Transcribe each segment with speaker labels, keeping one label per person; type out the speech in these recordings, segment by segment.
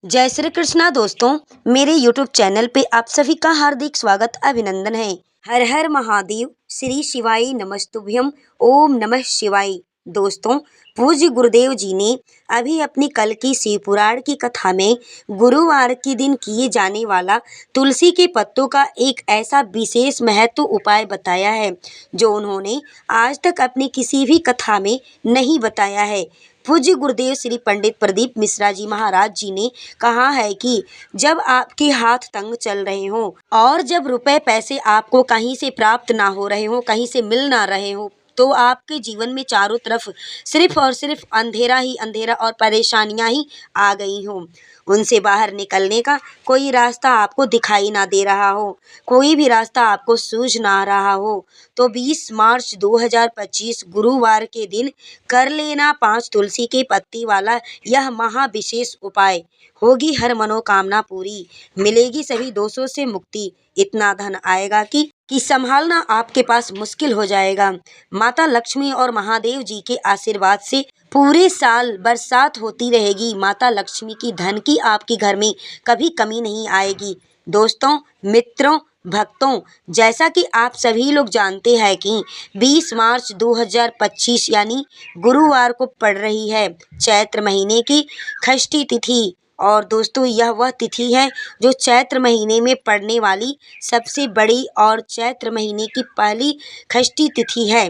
Speaker 1: जय श्री कृष्णा दोस्तों। मेरे YouTube चैनल पे आप सभी का हार्दिक स्वागत अभिनंदन है। हर हर महादेव, श्री शिवाय नमस्तुभ्यम, ओम नमः शिवाय। दोस्तों, पूज्य गुरुदेव जी ने अभी अपनी कल की शिव पुराण की कथा में गुरुवार के दिन किए जाने वाला तुलसी के पत्तों का एक ऐसा विशेष महत्व उपाय बताया है जो उन्होंने आज तक अपनी किसी भी कथा में नहीं बताया है। पूज्य गुरुदेव श्री पंडित प्रदीप मिश्रा जी महाराज जी ने कहा है कि जब आपके हाथ तंग चल रहे हों और जब रुपए पैसे आपको कहीं से प्राप्त ना हो रहे हों, कहीं से मिल ना रहे हों, तो आपके जीवन में चारों तरफ सिर्फ और सिर्फ अंधेरा ही अंधेरा और परेशानियां ही आ गई हों, उनसे बाहर निकलने का कोई रास्ता आपको दिखाई ना दे रहा हो, कोई भी रास्ता आपको सूझ ना रहा हो, तो 20 मार्च 2025 गुरुवार के दिन कर लेना 5 तुलसी के पत्ती वाला यह महा विशेष उपाय। होगी हर मनोकामना पूरी, मिलेगी सभी दोषों से मुक्ति, इतना धन आएगा कि संभालना आपके पास मुश्किल हो जाएगा। माता लक्ष्मी और महादेव जी के आशीर्वाद से पूरे साल बरसात होती रहेगी। माता लक्ष्मी की धन की आपके घर में कभी कमी नहीं आएगी। दोस्तों, मित्रों, भक्तों, जैसा कि आप सभी लोग जानते हैं कि 20 मार्च 2025 यानी गुरुवार को पड़ रही है चैत्र महीने की षष्ठी तिथि। और दोस्तों, यह वह तिथि है जो चैत्र महीने में पड़ने वाली सबसे बड़ी और चैत्र महीने की पहली षष्ठी तिथि है,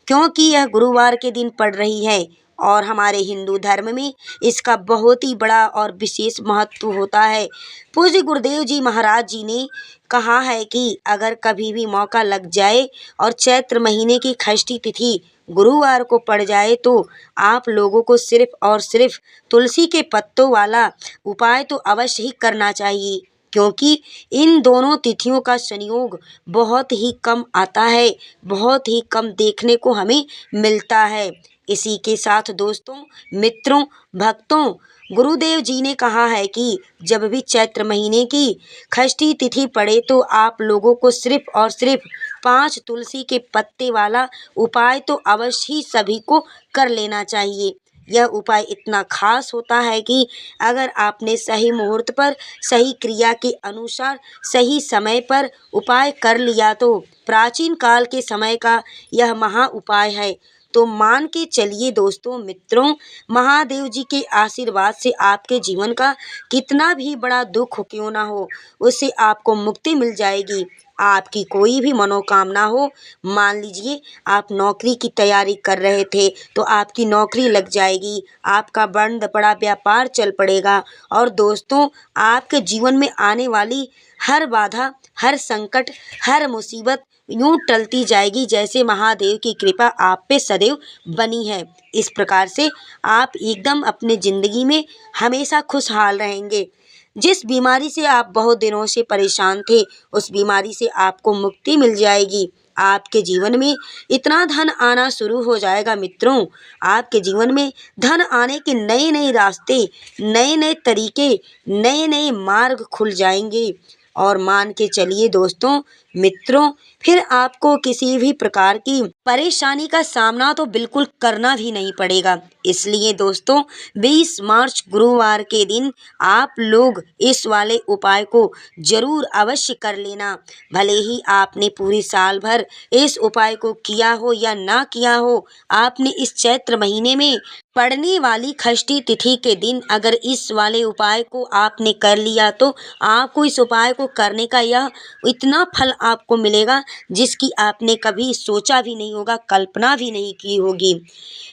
Speaker 1: क्योंकि यह गुरुवार के दिन पड़ रही है और हमारे हिंदू धर्म में इसका बहुत ही बड़ा और विशेष महत्व होता है। पूज्य गुरुदेव जी महाराज जी ने कहा है कि अगर कभी भी मौका लग जाए और चैत्र महीने की षष्ठी तिथि गुरुवार को पड़ जाए तो आप लोगों को सिर्फ और सिर्फ तुलसी के पत्तों वाला उपाय तो अवश्य ही करना चाहिए, क्योंकि इन दोनों तिथियों का संयोग बहुत ही कम आता है, बहुत ही कम देखने को हमें मिलता है। इसी के साथ दोस्तों, मित्रों, भक्तों, गुरुदेव जी ने कहा है कि जब भी चैत्र महीने की षष्ठी तिथि पड़े तो आप लोगों को सिर्फ और सिर्फ 5 तुलसी के पत्ते वाला उपाय तो अवश्य ही सभी को कर लेना चाहिए। यह उपाय इतना खास होता है कि अगर आपने सही मुहूर्त पर सही क्रिया के अनुसार सही समय पर उपाय कर लिया तो प्राचीन काल के समय का यह महा उपाय है। तो मान के चलिए दोस्तों, मित्रों, महादेव जी के आशीर्वाद से आपके जीवन का कितना भी बड़ा दुख क्यों ना हो, उससे आपको मुक्ति मिल जाएगी। आपकी कोई भी मनोकामना हो, मान लीजिए आप नौकरी की तैयारी कर रहे थे तो आपकी नौकरी लग जाएगी, आपका बंद पड़ा व्यापार चल पड़ेगा और दोस्तों, आपके जीवन में आने वाली हर बाधा, हर संकट, हर मुसीबत यूं टलती जाएगी जैसे महादेव की कृपा आप पे सदैव बनी है। इस प्रकार से आप एकदम अपने जिंदगी में हमेशा खुशहाल रहेंगे। जिस बीमारी से आप बहुत दिनों से परेशान थे, उस बीमारी से आपको मुक्ति मिल जाएगी। आपके जीवन में इतना धन आना शुरू हो जाएगा मित्रों, आपके जीवन में धन आने के नए नए रास्ते, नए नए तरीके, नए नए मार्ग खुल जाएंगे। और मान के चलिए दोस्तों, मित्रों, फिर आपको किसी भी प्रकार की परेशानी का सामना तो बिल्कुल करना भी नहीं पड़ेगा। इसलिए दोस्तों, 20 मार्च गुरुवार के दिन आप लोग इस वाले उपाय को जरूर अवश्य कर लेना। भले ही आपने पूरी साल भर इस उपाय को किया हो या ना किया हो, आपने इस चैत्र महीने में पड़ने वाली षष्ठी तिथि के दिन अगर इस वाले उपाय को आपने कर लिया तो आपको इस उपाय को करने का यह इतना फल आपको मिलेगा जिसकी आपने कभी सोचा भी नहीं होगा, कल्पना भी नहीं की होगी।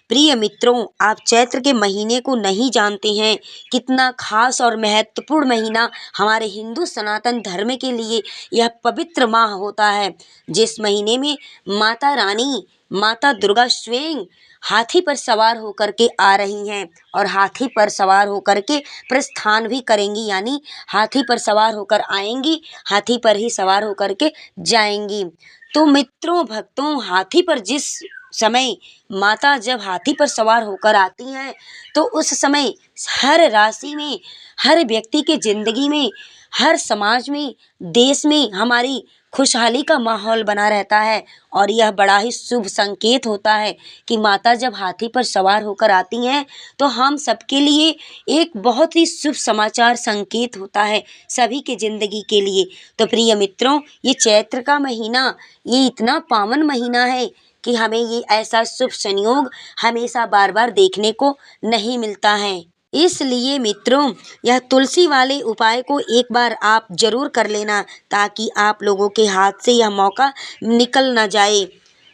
Speaker 1: प्रिय मित्रों, आप चैत्र के महीने को नहीं जानते हैं, कितना खास और महत्वपूर्ण महीना हमारे हिंदू सनातन धर्म के लिए यह पवित्र माह होता है, जिस महीने में माता रानी, माता दुर्गा स्वयं हाथी पर सवार होकर के आ रही हैं और हाथी पर सवार होकर के प्रस्थान भी करेंगी, यानी हाथी पर सवार होकर आएंगी, हाथी पर ही सवार होकर के जाएंगी। तो मित्रों, भक्तों, हाथी पर जिस समय माता जब हाथी पर सवार होकर आती हैं तो उस समय हर राशि में, हर व्यक्ति के ज़िंदगी में, हर समाज में, देश में हमारी खुशहाली का माहौल बना रहता है। और यह बड़ा ही शुभ संकेत होता है कि माता जब हाथी पर सवार होकर आती हैं तो हम सबके लिए एक बहुत ही शुभ समाचार संकेत होता है, सभी के ज़िंदगी के लिए। तो प्रिय मित्रों, ये चैत्र का महीना ये इतना पावन महीना है कि हमें ये ऐसा शुभ संयोग हमेशा बार बार देखने को नहीं मिलता है। इसलिए मित्रों, यह तुलसी वाले उपाय को एक बार आप जरूर कर लेना ताकि आप लोगों के हाथ से यह मौका निकल ना जाए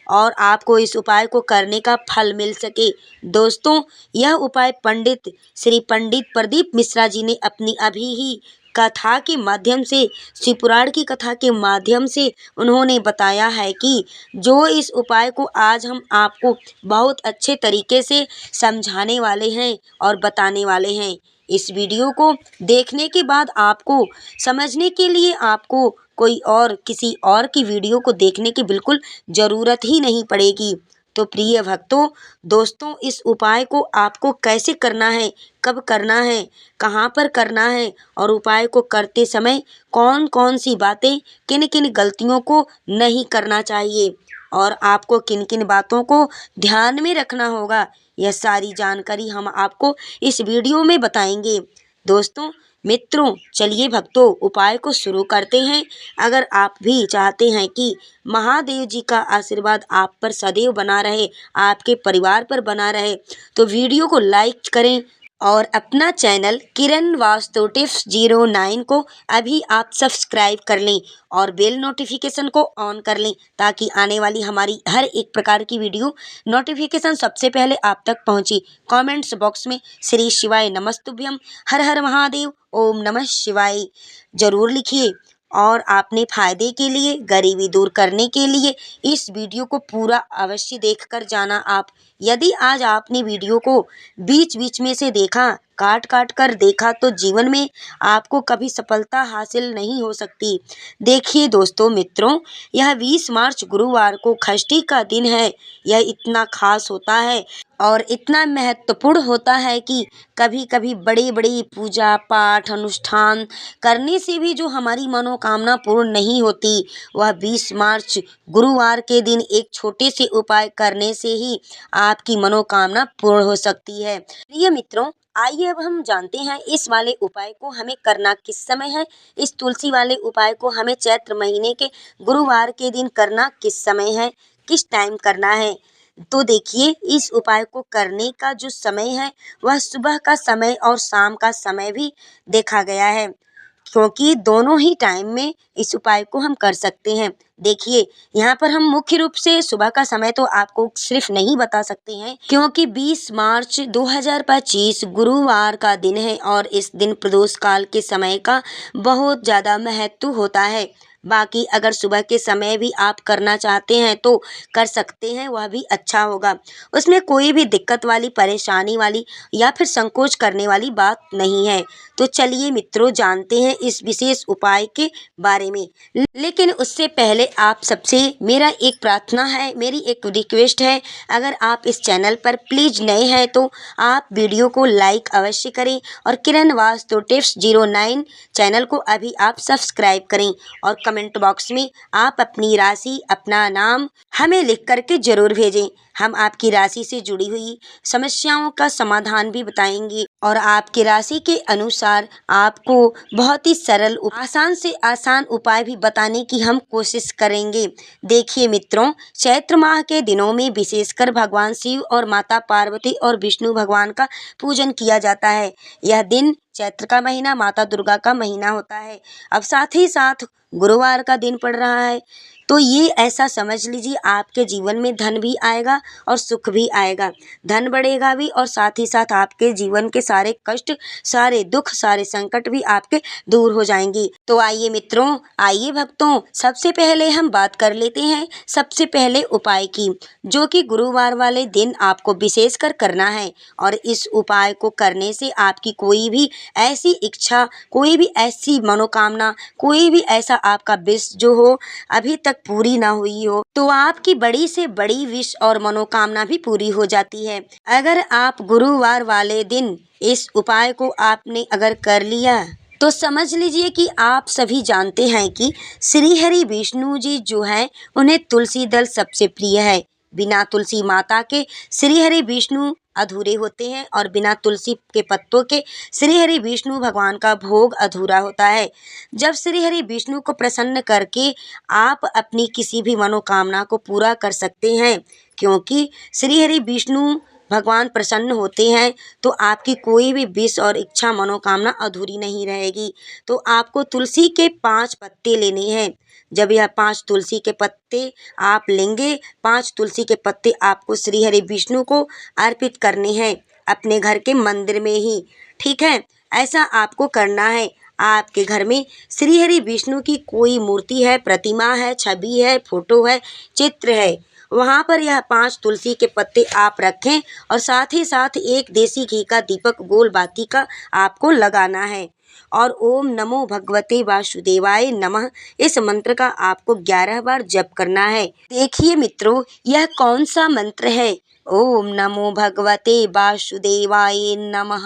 Speaker 1: और आपको इस उपाय को करने का फल मिल सके। दोस्तों, यह उपाय श्री पंडित प्रदीप मिश्रा जी ने अपनी अभी ही कथा के माध्यम से, शिवपुराण की कथा के माध्यम से उन्होंने बताया है कि जो इस उपाय को आज हम आपको बहुत अच्छे तरीके से समझाने वाले हैं और बताने वाले हैं। इस वीडियो को देखने के बाद आपको समझने के लिए आपको कोई और किसी और की वीडियो को देखने की बिल्कुल ज़रूरत ही नहीं पड़ेगी। तो प्रिय भक्तों, दोस्तों, इस उपाय को आपको कैसे करना है, कब करना है, कहाँ पर करना है और उपाय को करते समय कौन कौन सी बातें, किन किन गलतियों को नहीं करना चाहिए और आपको किन किन बातों को ध्यान में रखना होगा, यह सारी जानकारी हम आपको इस वीडियो में बताएंगे। दोस्तों, मित्रों, चलिए भक्तों, उपाय को शुरू करते हैं। अगर आप भी चाहते हैं कि महादेव जी का आशीर्वाद आप पर सदैव बना रहे, आपके परिवार पर बना रहे, तो वीडियो को लाइक करें और अपना चैनल किरण वास्तु टिप्स 09 को अभी आप सब्सक्राइब कर लें और बेल नोटिफिकेशन को ऑन कर लें ताकि आने वाली हमारी हर एक प्रकार की वीडियो नोटिफिकेशन सबसे पहले आप तक पहुंचे। कमेंट्स बॉक्स में श्री शिवाय नमस्तुभ्यम, हर हर महादेव, ओम नमः शिवाय जरूर लिखिए। और आपने फायदे के लिए, गरीबी दूर करने के लिए इस वीडियो को पूरा अवश्य देखकर जाना आप। यदि आज आपने वीडियो को बीच बीच में से देखा, काट काट कर देखा, तो जीवन में आपको कभी सफलता हासिल नहीं हो सकती। देखिए दोस्तों, मित्रों, यह 20 मार्च गुरुवार को षष्ठी का दिन है। यह इतना खास होता है और इतना महत्वपूर्ण होता है कि कभी कभी बड़ी बड़ी पूजा पाठ अनुष्ठान करने से भी जो हमारी मनोकामना पूर्ण नहीं होती, वह 20 मार्च गुरुवार के दिन एक छोटे से उपाय करने से ही आपकी मनोकामना पूर्ण हो सकती है। प्रिय मित्रों, आइए अब हम जानते हैं इस वाले उपाय को हमें करना किस समय है। इस तुलसी वाले उपाय को हमें चैत्र महीने के गुरुवार के दिन करना किस समय है, किस टाइम करना है। तो देखिए, इस उपाय को करने का जो समय है वह सुबह का समय और शाम का समय भी देखा गया है, क्योंकि दोनों ही टाइम में इस उपाय को हम कर सकते हैं। देखिए, यहाँ पर हम मुख्य रूप से सुबह का समय तो आपको सिर्फ नहीं बता सकते हैं, क्योंकि 20 मार्च 2025 गुरुवार का दिन है और इस दिन प्रदोष काल के समय का बहुत ज़्यादा महत्व होता है। बाकी अगर सुबह के समय भी आप करना चाहते हैं तो कर सकते हैं, वह भी अच्छा होगा। उसमें कोई भी दिक्कत वाली, परेशानी वाली या फिर संकोच करने वाली बात नहीं है। तो चलिए मित्रों, जानते हैं इस विशेष उपाय के बारे में। लेकिन उससे पहले आप सबसे मेरा एक प्रार्थना है, मेरी एक रिक्वेस्ट है। अगर आप इस चैनल पर प्लीज़ नए हैं तो आप वीडियो को लाइक अवश्य करें और किरण वास्तु टिप्स 09 चैनल को अभी आप सब्सक्राइब करें और कमेंट बॉक्स में आप अपनी राशि, अपना नाम हमें लिख करके ज़रूर भेजें। हम आपकी राशि से जुड़ी हुई समस्याओं का समाधान भी बताएंगे और आपकी राशि के अनुसार आपको बहुत ही सरल, आसान से आसान उपाय भी बताने की हम कोशिश करेंगे। देखिए मित्रों, चैत्र माह के दिनों में विशेषकर भगवान शिव और माता पार्वती और विष्णु भगवान का पूजन किया जाता है। यह दिन, चैत्र का महीना माता दुर्गा का महीना होता है। अब साथ ही साथ गुरुवार का दिन पड़ रहा है, तो ये ऐसा समझ लीजिए आपके जीवन में धन भी आएगा और सुख भी आएगा। धन बढ़ेगा भी और साथ ही साथ आपके जीवन के सारे कष्ट, सारे दुख, सारे संकट भी आपके दूर हो जाएंगे। तो आइए मित्रों, आइए भक्तों, सबसे पहले हम बात कर लेते हैं सबसे पहले उपाय की, जो कि गुरुवार वाले दिन आपको विशेषकर करना है। और इस उपाय को करने से आपकी कोई भी ऐसी इच्छा, कोई भी ऐसी मनोकामना, कोई भी ऐसा आपका विश जो हो अभी तक पूरी ना हुई हो, तो आपकी बड़ी से बड़ी विश और मनोकामना भी पूरी हो जाती है। अगर आप गुरुवार वाले दिन इस उपाय को आपने अगर कर लिया तो समझ लीजिए कि आप सभी जानते हैं कि श्री हरि विष्णु जी जो है उन्हें तुलसी दल सबसे प्रिय है। बिना तुलसी माता के श्री हरि विष्णु अधूरे होते हैं और बिना तुलसी के पत्तों के श्री हरि विष्णु भगवान का भोग अधूरा होता है। जब श्री हरि विष्णु को प्रसन्न करके आप अपनी किसी भी मनोकामना को पूरा कर सकते हैं, क्योंकि श्री हरि विष्णु भगवान प्रसन्न होते हैं तो आपकी कोई भी विश और इच्छा मनोकामना अधूरी नहीं रहेगी। तो आपको तुलसी के 5 पत्ते लेने हैं। जब यह 5 तुलसी के पत्ते आप लेंगे, 5 तुलसी के पत्ते आपको श्री हरि विष्णु को अर्पित करने हैं अपने घर के मंदिर में ही, ठीक है। ऐसा आपको करना है। आपके घर में श्री हरि विष्णु की कोई मूर्ति है, प्रतिमा है, छवि है, फोटो है, चित्र है, वहाँ पर यह 5 तुलसी के पत्ते आप रखें और साथ ही साथ एक देसी घी का दीपक गोल बाती का आपको लगाना है। और ओम नमो भगवते वासुदेवाय नमः इस मंत्र का आपको 11 बार जप करना है। देखिए मित्रों, यह कौन सा मंत्र है? ओम नमो भगवते वासुदेवाय नमः।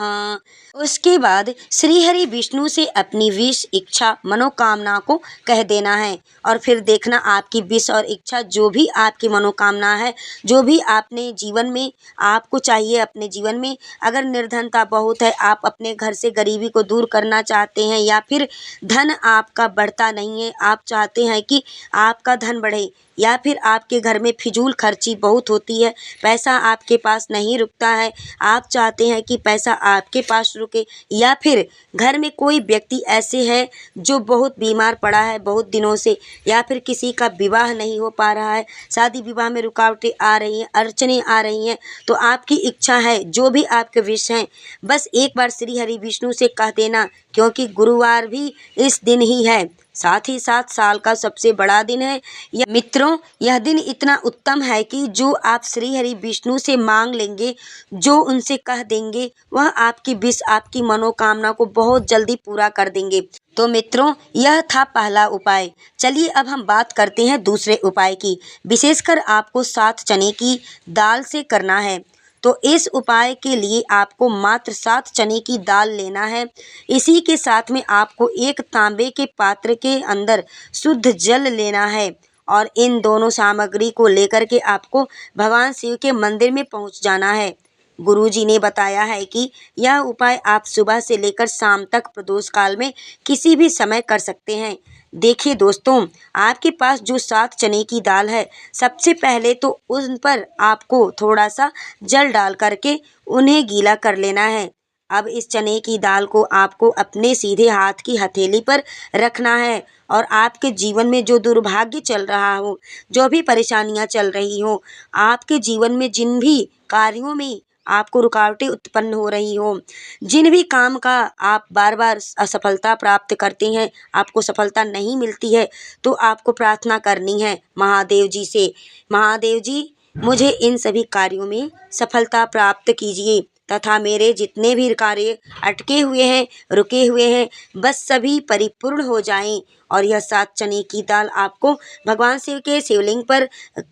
Speaker 1: उसके बाद श्री हरि विष्णु से अपनी विश, इच्छा, मनोकामना को कह देना है और फिर देखना आपकी विश और इच्छा, जो भी आपकी मनोकामना है, जो भी आपने जीवन में आपको चाहिए अपने जीवन में, अगर निर्धनता बहुत है, आप अपने घर से गरीबी को दूर करना चाहते हैं, या फिर धन आपका बढ़ता नहीं है, आप चाहते हैं कि आपका धन बढ़े, या फिर आपके घर में फिजूल खर्ची बहुत होती है, पैसा आपके पास नहीं रुकता है, आप चाहते हैं कि पैसा आपके पास रुके, या फिर घर में कोई व्यक्ति ऐसे है जो बहुत बीमार पड़ा है बहुत दिनों से, या फिर किसी का विवाह नहीं हो पा रहा है, शादी विवाह में रुकावटें आ रही हैं, अड़चनें आ रही हैं, तो आपकी इच्छा है, जो भी आपके विश हैं, बस एक बार श्री हरि विष्णु से कह देना, क्योंकि गुरुवार भी इस दिन ही है, साथ ही साथ साल का सबसे बड़ा दिन है। मित्रों, यह दिन इतना उत्तम है कि जो आप श्री हरि विष्णु से मांग लेंगे, जो उनसे कह देंगे, वह आपकी विश, आपकी मनोकामना को बहुत जल्दी पूरा कर देंगे। तो मित्रों, यह था पहला उपाय। चलिए अब हम बात करते हैं दूसरे उपाय की। विशेषकर आपको 7 चने की दाल से करना है। तो इस उपाय के लिए आपको मात्र 7 चने की दाल लेना है। इसी के साथ में आपको एक तांबे के पात्र के अंदर शुद्ध जल लेना है और इन दोनों सामग्री को लेकर के आपको भगवान शिव के मंदिर में पहुंच जाना है। गुरुजी ने बताया है कि यह उपाय आप सुबह से लेकर शाम तक प्रदोष काल में किसी भी समय कर सकते हैं। देखिए दोस्तों, आपके पास जो 7 चने की दाल है, सबसे पहले तो उन पर आपको थोड़ा सा जल डाल करके उन्हें गीला कर लेना है। अब इस चने की दाल को आपको अपने सीधे हाथ की हथेली पर रखना है और आपके जीवन में जो दुर्भाग्य चल रहा हो, जो भी परेशानियां चल रही हो, आपके जीवन में जिन भी कार्यों में आपको रुकावटें उत्पन्न हो रही हो, जिन भी काम का आप बार बार असफलता प्राप्त करते हैं, आपको सफलता नहीं मिलती है, तो आपको प्रार्थना करनी है महादेव जी से, महादेव जी मुझे इन सभी कार्यों में सफलता प्राप्त कीजिए तथा मेरे जितने भी कार्य अटके हुए हैं, रुके हुए हैं, बस सभी परिपूर्ण हो जाएं। और यह 7 चने की दाल आपको भगवान शिव के शिवलिंग पर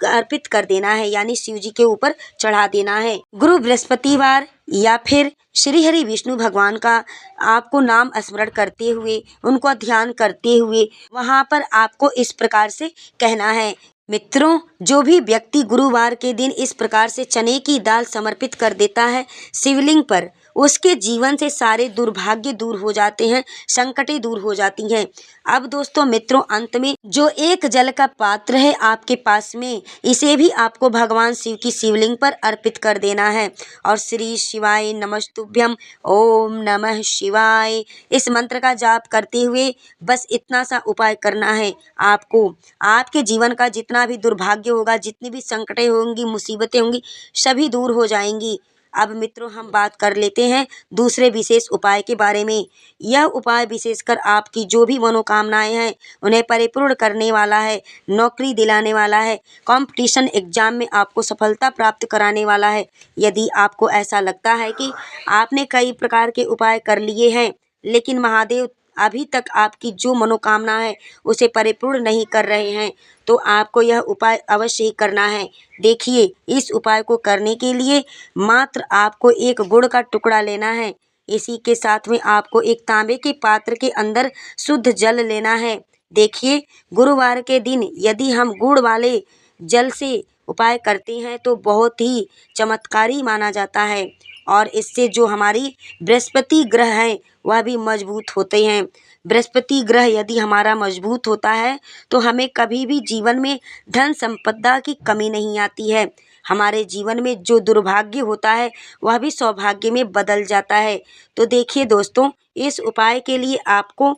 Speaker 1: अर्पित कर देना है, यानी शिव जी के ऊपर चढ़ा देना है। गुरु बृहस्पतिवार या फिर श्री हरि विष्णु भगवान का आपको नाम स्मरण करते हुए, उनको ध्यान करते हुए वहाँ पर आपको इस प्रकार से कहना है। मित्रों, जो भी व्यक्ति गुरुवार के दिन इस प्रकार से चने की दाल समर्पित कर देता है शिवलिंग पर, उसके जीवन से सारे दुर्भाग्य दूर हो जाते हैं, संकटें दूर हो जाती हैं। अब दोस्तों मित्रों, अंत में जो एक जल का पात्र है आपके पास में, इसे भी आपको भगवान शिव की शिवलिंग पर अर्पित कर देना है और श्री शिवाय नमस्तुभ्यम ओम नमः शिवाय इस मंत्र का जाप करते हुए बस इतना सा उपाय करना है आपको। आपके जीवन का जितना भी दुर्भाग्य होगा, जितनी भी संकटें होंगी, मुसीबतें होंगी, सभी दूर हो जाएंगी। अब मित्रों हम बात कर लेते हैं दूसरे विशेष उपाय के बारे में। यह उपाय विशेषकर आपकी जो भी मनोकामनाएं हैं उन्हें परिपूर्ण करने वाला है, नौकरी दिलाने वाला है, कंपटीशन एग्जाम में आपको सफलता प्राप्त कराने वाला है। यदि आपको ऐसा लगता है कि आपने कई प्रकार के उपाय कर लिए हैं लेकिन महादेव अभी तक आपकी जो मनोकामना है उसे परिपूर्ण नहीं कर रहे हैं, तो आपको यह उपाय अवश्य ही करना है। देखिए, इस उपाय को करने के लिए मात्र आपको एक गुड़ का टुकड़ा लेना है। इसी के साथ में आपको एक तांबे के पात्र के अंदर शुद्ध जल लेना है। देखिए, गुरुवार के दिन यदि हम गुड़ वाले जल से उपाय करते हैं तो बहुत ही चमत्कारी माना जाता है और इससे जो हमारी बृहस्पति ग्रह है वह भी मजबूत होते हैं। बृहस्पति ग्रह यदि हमारा मजबूत होता है तो हमें कभी भी जीवन में धन संपदा की कमी नहीं आती है। हमारे जीवन में जो दुर्भाग्य होता है वह भी सौभाग्य में बदल जाता है। तो देखिए दोस्तों, इस उपाय के लिए आपको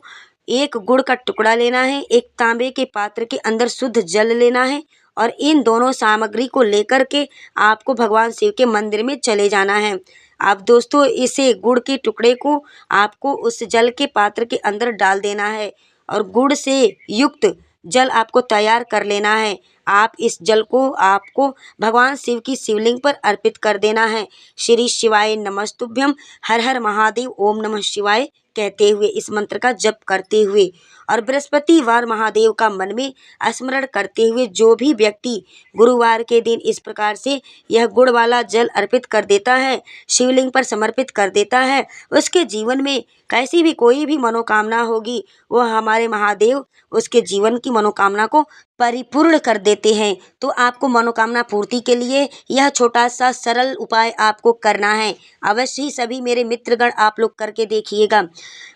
Speaker 1: एक गुड़ का टुकड़ा लेना है, एक तांबे के पात्र के अंदर शुद्ध जल लेना है और इन दोनों सामग्री को लेकर के आपको भगवान शिव के मंदिर में चले जाना है। अब दोस्तों, इसे गुड़ के टुकड़े को आपको उस जल के पात्र के अंदर डाल देना है और गुड़ से युक्त जल आपको तैयार कर लेना है। आप इस जल को आपको भगवान शिव की शिवलिंग पर अर्पित कर देना है। श्री शिवाय नमस्तुभ्यम, हर हर महादेव, ओम नमः शिवाय कहते हुए, इस मंत्र का जप करते हुए और बृहस्पतिवार महादेव का मन में स्मरण करते हुए जो भी व्यक्ति गुरुवार के दिन इस प्रकार से यह गुड़ वाला जल अर्पित कर देता है, शिवलिंग पर समर्पित कर देता है, उसके जीवन में कैसी भी कोई भी मनोकामना होगी वह हमारे महादेव उसके जीवन की मनोकामना को परिपूर्ण कर देते हैं। तो आपको मनोकामना पूर्ति के लिए यह छोटा सा सरल उपाय आपको करना है। अवश्य ही सभी मेरे मित्रगण आप लोग करके देखिएगा।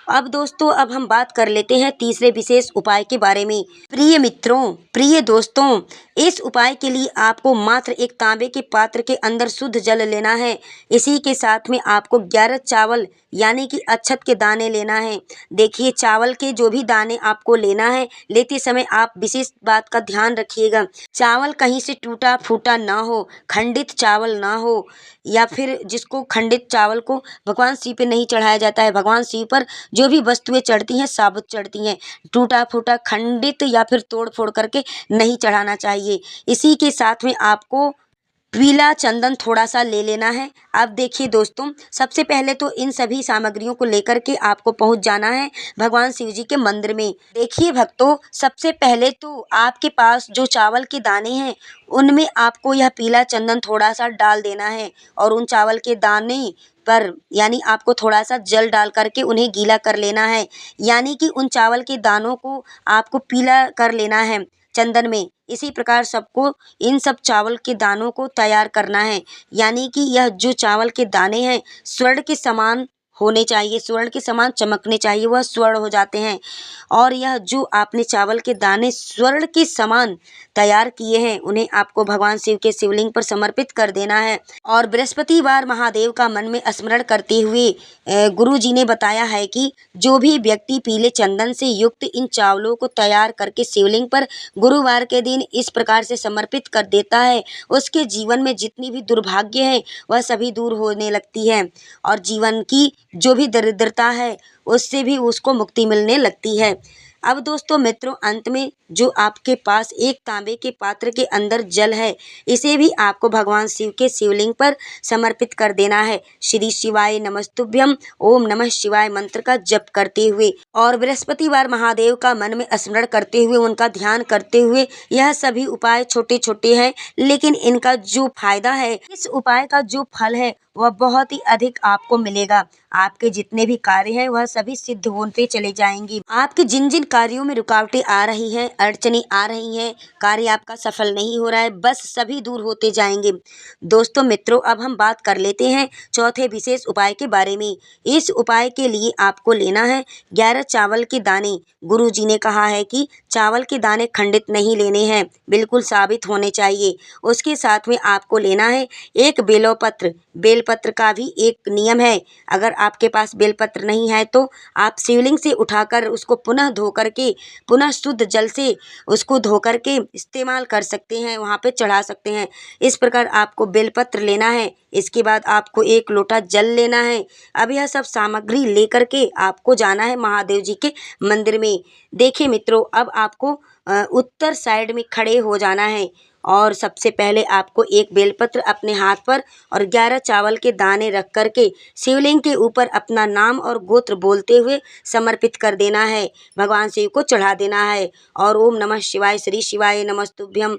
Speaker 1: अब दोस्तों, अब हम बात कर लेते हैं तीसरे विशेष उपाय के बारे में। प्रिय मित्रों, प्रिय दोस्तों, इस उपाय के लिए आपको मात्र एक तांबे के पात्र के अंदर शुद्ध जल लेना है। इसी के साथ में आपको 11 चावल यानी कि अक्षत के दाने लेना है। देखिए, चावल के जो भी दाने आपको लेना है, लेते समय आप विशेष बात का ध्यान रखिएगा। चावल कहीं से टूटा फूटा ना हो, खंडित चावल ना हो, या फिर जिसको खंडित चावल को भगवान शिव पे नहीं चढ़ाया जाता है। भगवान शिव पर जो भी वस्तुएं चढ़ती हैं साबुत चढ़ती हैं, टूटा फूटा खंडित या फिर तोड़ फोड़ करके नहीं चढ़ाना चाहिए। इसी के साथ में आपको पीला चंदन थोड़ा सा ले लेना है। अब देखिए दोस्तों, सबसे पहले तो इन सभी सामग्रियों को लेकर के आपको पहुंच जाना है भगवान शिव जी के मंदिर में। देखिए भक्तों, सबसे पहले तो आपके पास जो चावल के दाने हैं उनमें आपको यह पीला चंदन थोड़ा सा डाल देना है और उन चावल के दाने पर यानी आपको थोड़ा सा जल डाल करके उन्हें गीला कर लेना है। यानी कि उन चावल के दानों को आपको पीला कर लेना है चंदन में। इसी प्रकार सबको इन सब चावल के दानों को तैयार करना है। यानी कि यह जो चावल के दाने हैं स्वर्ण के समान होने चाहिए, स्वर्ण के समान चमकने चाहिए, वह स्वर्ण हो जाते हैं। और यह जो आपने चावल के दाने स्वर्ण के समान तैयार किए हैं उन्हें आपको भगवान शिव के शिवलिंग पर समर्पित कर देना है। और बृहस्पतिवार महादेव का मन में स्मरण करते हुए गुरु जी ने बताया है कि जो भी व्यक्ति पीले चंदन से युक्त इन चावलों को तैयार करके शिवलिंग पर गुरुवार के दिन इस प्रकार से समर्पित कर देता है, उसके जीवन में जितनी भी दुर्भाग्य है वह सभी दूर होने लगती है और जीवन की जो भी दरिद्रता है उससे भी उसको मुक्ति मिलने लगती है। अब दोस्तों मित्रों, अंत में जो आपके पास एक तांबे के पात्र के अंदर जल है, इसे भी आपको भगवान शिव के शिवलिंग पर समर्पित कर देना है। श्री शिवाय नमस्तुभ्यम, ओम नमः शिवाय मंत्र का जप करते हुए और बृहस्पतिवार महादेव का मन में स्मरण करते हुए उनका ध्यान करते हुए। यह सभी उपाय छोटे छोटे हैं लेकिन इनका जो फायदा है, इस उपाय का जो फल है वह बहुत ही अधिक आपको मिलेगा। आपके जितने भी कार्य हैं वह सभी सिद्ध होते चले जाएंगे। आपके जिन जिन कार्यों में रुकावटें आ रही हैं, अड़चनें आ रही हैं, कार्य आपका सफल नहीं हो रहा है, बस सभी दूर होते जाएंगे। दोस्तों मित्रों, अब हम बात कर लेते हैं चौथे विशेष उपाय के बारे में। इस उपाय के लिए आपको लेना है 11 चावल के दाने। गुरु जी ने कहा है कि चावल के दाने खंडित नहीं लेने हैं, बिल्कुल साबित होने चाहिए। उसके साथ में आपको लेना है एक बेलपत्र। बेलपत्र का भी एक नियम है। अगर आपके पास बेलपत्र नहीं है तो आप शिवलिंग से उठाकर उसको पुनः धो करके, पुनः शुद्ध जल से उसको धो करके इस्तेमाल कर सकते हैं, वहाँ पे चढ़ा सकते हैं। इस प्रकार आपको बेलपत्र लेना है। इसके बाद आपको 1 लोटा जल लेना है। अब यह सब सामग्री लेकर के आपको जाना है महादेव जी के मंदिर में। देखिए मित्रों, अब आपको उत्तर साइड में खड़े हो जाना है और सबसे पहले आपको एक बेलपत्र अपने हाथ पर और 11 चावल के दाने रख करके शिवलिंग के ऊपर अपना नाम और गोत्र बोलते हुए समर्पित कर देना है, भगवान शिव को चढ़ा देना है। और ओम नमः शिवाय, श्री शिवाय नमस्तुभ्यम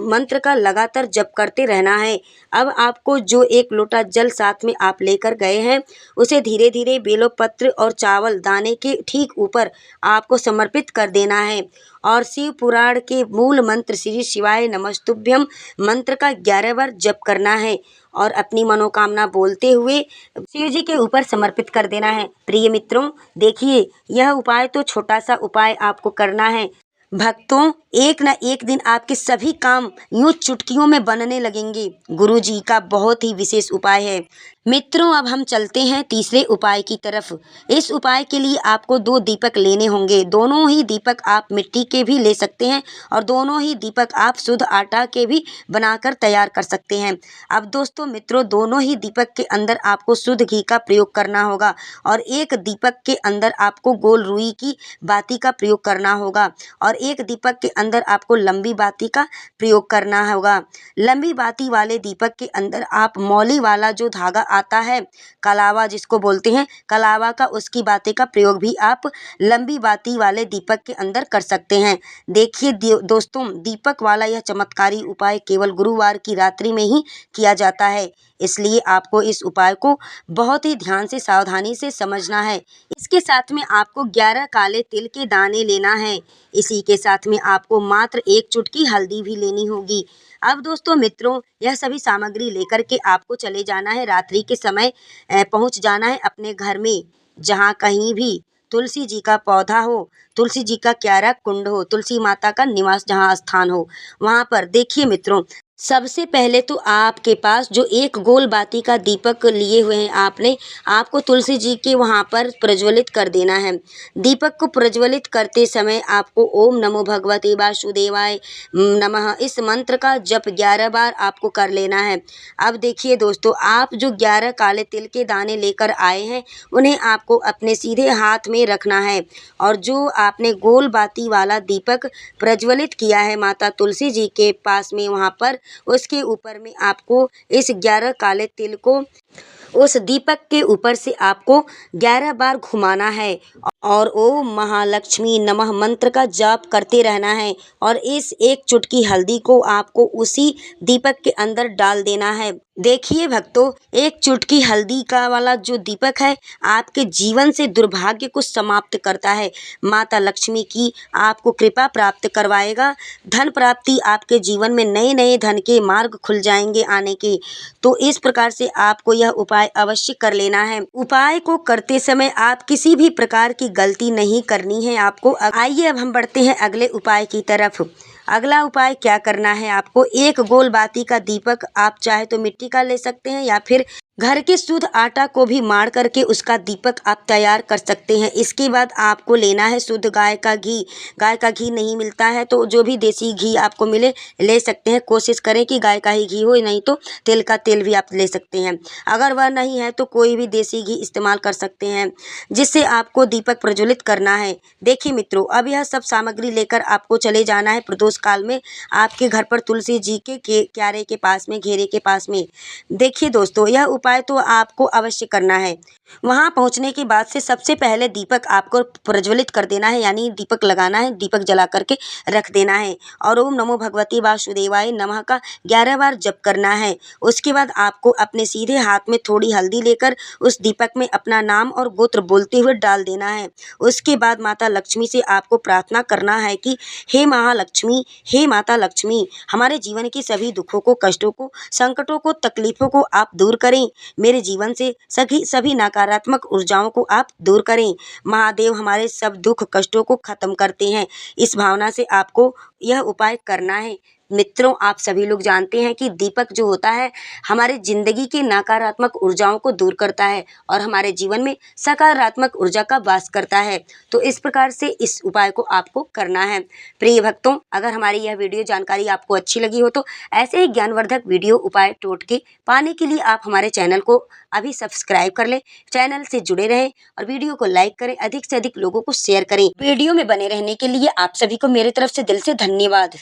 Speaker 1: मंत्र का लगातार जप करते रहना है। अब आपको जो 1 लोटा जल साथ में आप लेकर गए हैं, उसे धीरे धीरे बेलपत्र और चावल दाने के ठीक ऊपर आपको समर्पित कर देना है और शिव पुराण के मूल मंत्र श्री शिवाय नमस्तुभ्यम मंत्र का 11 बार जप करना है और अपनी मनोकामना बोलते हुए शिव जी के ऊपर समर्पित कर देना है। प्रिय मित्रों, देखिए यह उपाय तो छोटा सा उपाय आपको करना है। भक्तों, एक न एक दिन आपके सभी काम यूं चुटकियों में बनने लगेंगे। गुरु जी का बहुत ही विशेष उपाय है। मित्रों, अब हम चलते हैं तीसरे उपाय की तरफ। इस उपाय के लिए आपको 2 दीपक लेने होंगे। दोनों ही दीपक आप मिट्टी के भी ले सकते हैं और दोनों ही दीपक आप शुद्ध आटा के भी बनाकर तैयार कर सकते हैं। अब दोस्तों मित्रों, दोनों ही दीपक के अंदर आपको शुद्ध घी का प्रयोग करना होगा और एक दीपक के अंदर आपको गोल रुई की बाती का प्रयोग करना होगा और एक दीपक के अंदर आपको लंबी बाती का प्रयोग करना होगा। लंबी बाती वाले दीपक के अंदर आप मौली वाला जो धागा आता है, कलावा जिसको बोलते हैं, कलावा का उसकी बाती का प्रयोग भी आप लंबी बाती वाले दीपक के अंदर कर सकते हैं। देखिए दोस्तों, दीपक वाला यह चमत्कारी उपाय केवल गुरुवार की रात्रि में ही किया जाता है, इसलिए आपको इस उपाय को बहुत ही ध्यान से सावधानी से समझना है। इसके साथ में आपको 11 काले तिल के दाने लेना है। इसी के साथ में आपको मात्र 1 चुटकी हल्दी भी लेनी होगी। अब दोस्तों मित्रों, यह सभी सामग्री लेकर के आपको चले जाना है, रात्रि के समय पहुंच जाना है अपने घर में, जहां कहीं भी तुलसी जी का पौधा हो, तुलसी जी का क्यारा कुंड हो, तुलसी माता का निवास जहाँ स्थान हो, वहाँ पर देखिए मित्रों, सबसे पहले तो आपके पास जो एक गोल बाती का दीपक लिए हुए हैं आपने, आपको तुलसी जी के वहाँ पर प्रज्वलित कर देना है। दीपक को प्रज्वलित करते समय आपको ओम नमो भगवते वासुदेवाय नमः इस मंत्र का जप 11 बार आपको कर लेना है। अब देखिए दोस्तों, आप जो 11 काले तिल के दाने लेकर आए हैं, उन्हें आपको अपने सीधे हाथ में रखना है और जो आपने गोल बाती वाला दीपक प्रज्वलित किया है माता तुलसी जी के पास में, वहाँ पर उसके ऊपर में आपको इस 11 काले तिल को उस दीपक के ऊपर से आपको 11 बार घुमाना है और ओम महालक्ष्मी नमः मंत्र का जाप करते रहना है और इस 1 चुटकी हल्दी को आपको उसी दीपक के अंदर डाल देना है। देखिए भक्तों, 1 चुटकी हल्दी का वाला जो दीपक है, आपके जीवन से दुर्भाग्य को समाप्त करता है। माता लक्ष्मी की आपको कृपा प्राप्त करवाएगा। धन प्राप्ति, आपके जीवन में नए नए धन के मार्ग खुल जाएंगे आने के। तो इस प्रकार से आपको यह उपाय अवश्य कर लेना है। उपाय को करते समय आप किसी भी प्रकार की गलती नहीं करनी है आपको। आइए अब हम बढ़ते हैं अगले उपाय की तरफ। अगला उपाय क्या करना है आपको, 1 गोल बाती का दीपक आप चाहे तो मिट्टी का ले सकते हैं या फिर घर के शुद्ध आटा को भी मार करके उसका दीपक आप तैयार कर सकते हैं। इसके बाद आपको लेना है शुद्ध गाय का घी। गाय का घी नहीं मिलता है तो जो भी देसी घी आपको मिले ले सकते हैं। कोशिश करें कि गाय का ही घी हो, नहीं तो तेल का तेल भी आप ले सकते हैं। अगर वह नहीं है तो कोई भी देसी घी इस्तेमाल कर सकते हैं, जिससे आपको दीपक प्रज्वलित करना है। देखिए मित्रों, अब यह सब सामग्री लेकर आपको चले जाना है प्रदोष काल में आपके घर पर तुलसी जी के क्यारे के पास में, घेरे के पास में। देखिए दोस्तों, यह उपाय तो आपको अवश्य करना है। वहां पहुंचने के बाद से सबसे पहले दीपक आपको प्रज्वलित कर देना है, यानी दीपक लगाना है, दीपक जला करके रख देना है और ओम नमो भगवती वासुदेवाय नमः का 11 बार जप करना है। उसके बाद आपको अपने सीधे हाथ में थोड़ी हल्दी लेकर उस दीपक में अपना नाम और गोत्र बोलते हुए डाल देना है। उसके बाद माता लक्ष्मी से आपको प्रार्थना करना है कि हे महालक्ष्मी, हे माता लक्ष्मी, हमारे जीवन के सभी दुखों को, कष्टों को, संकटों को, तकलीफों को आप दूर करें। मेरे जीवन से सभी नकारात्मक ऊर्जाओं को आप दूर करें। महादेव हमारे सब दुख कष्टों को खत्म करते हैं। इस भावना से आपको यह उपाय करना है। मित्रों, आप सभी लोग जानते हैं कि दीपक जो होता है हमारे जिंदगी की नकारात्मक ऊर्जाओं को दूर करता है और हमारे जीवन में सकारात्मक ऊर्जा का वास करता है। तो इस प्रकार से इस उपाय को आपको करना है। प्रिय भक्तों, अगर हमारी यह वीडियो जानकारी आपको अच्छी लगी हो तो ऐसे ही ज्ञानवर्धक वीडियो उपाय टोटके पाने के लिए आप हमारे चैनल को अभी सब्सक्राइब कर लें, चैनल से जुड़े रहें और वीडियो को लाइक करें, अधिक से अधिक लोगों को शेयर करें। वीडियो में बने रहने के लिए आप सभी को मेरे तरफ से दिल से धन्यवाद।